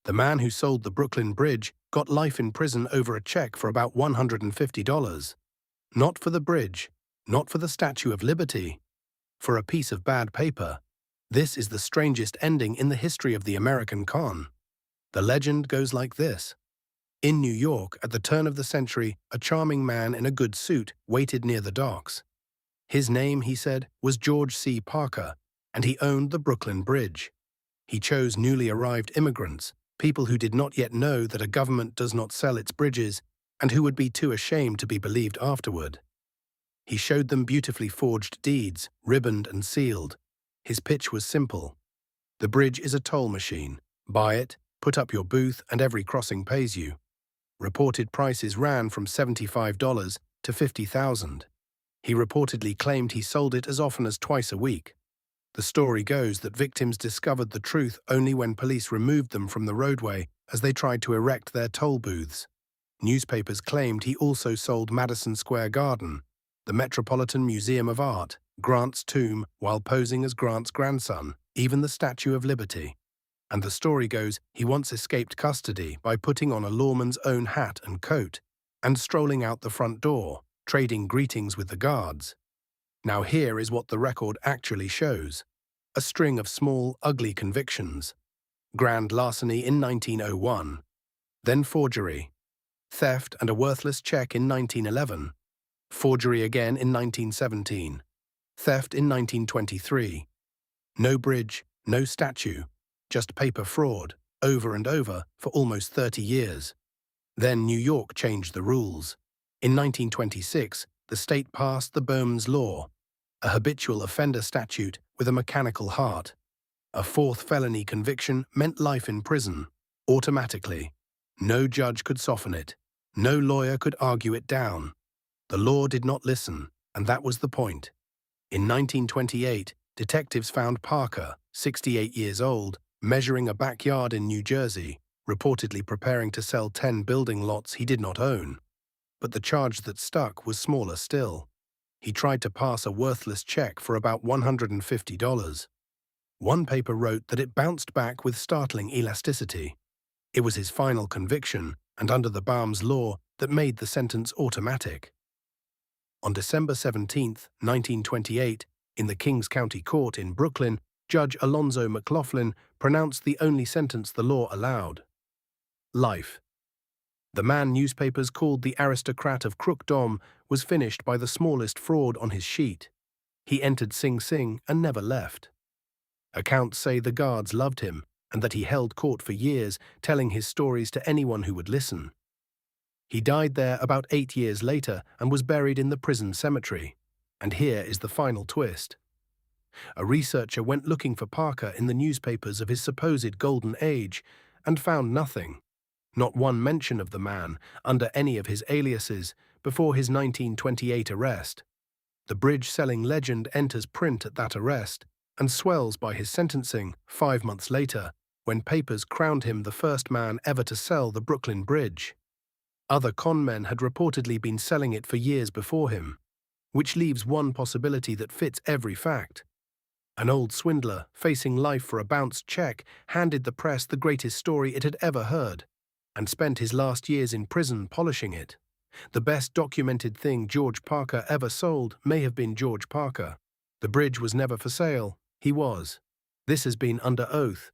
The man who sold the Brooklyn Bridge got life in prison over a check for about $150. Not for the bridge, not for the Statue of Liberty, for a piece of bad paper. This is the strangest ending in the history of the American con. The legend goes like this. In New York, at the turn of the century, a charming man in a good suit waited near the docks. His name, he said, was George C. Parker, and he owned the Brooklyn Bridge. He chose newly arrived immigrants, people who did not yet know that a government does not sell its bridges and who would be too ashamed to be believed afterward. He showed them beautifully forged deeds, ribboned and sealed. His pitch was simple. The bridge is a toll machine. Buy it, put up your booth, and every crossing pays you. Reported prices ran from $75 to $50,000. He reportedly claimed he sold it as often as twice a week. The story goes that victims discovered the truth only when police removed them from the roadway as they tried to erect their toll booths. Newspapers claimed he also sold Madison Square Garden, the Metropolitan Museum of Art, Grant's tomb while posing as Grant's grandson, even the Statue of Liberty. And the story goes he once escaped custody by putting on a lawman's own hat and coat and strolling out the front door, trading greetings with the guards. Now here is what the record actually shows. A string of small, ugly convictions. Grand larceny in 1901. Then forgery. Theft and a worthless check in 1911. Forgery again in 1917. Theft in 1923. No bridge, no statue, just paper fraud, over and over for almost 30 years. Then New York changed the rules. In 1926, the state passed the Bowman's Law, a habitual offender statute with a mechanical heart. A fourth felony conviction meant life in prison, automatically. No judge could soften it. No lawyer could argue it down. The law did not listen, and that was the point. In 1928, detectives found Parker, 68 years old, measuring a backyard in New Jersey, reportedly preparing to sell 10 building lots he did not own. But the charge that stuck was smaller still. He tried to pass a worthless check for about $150. One paper wrote that it bounced back with startling elasticity. It was his final conviction, and under the Bowman's Law, that made the sentence automatic. On December 17, 1928, in the Kings County Court in Brooklyn, Judge Alonzo McLaughlin pronounced the only sentence the law allowed. Life. The man newspapers called the aristocrat of Crookdom was finished by the smallest fraud on his sheet. He entered Sing Sing and never left. Accounts say the guards loved him and that he held court for years, telling his stories to anyone who would listen. He died there about 8 years later and was buried in the prison cemetery. And here is the final twist. A researcher went looking for Parker in the newspapers of his supposed golden age and found nothing. Not one mention of the man, under any of his aliases, before his 1928 arrest. The bridge-selling legend enters print at that arrest and swells by his sentencing 5 months later, when papers crowned him the first man ever to sell the Brooklyn Bridge. Other con men had reportedly been selling it for years before him, which leaves one possibility that fits every fact. An old swindler, facing life for a bounced check, handed the press the greatest story it had ever heard, and spent his last years in prison polishing it. The best documented thing George Parker ever sold may have been George Parker. The bridge was never for sale. He was. This has been under oath.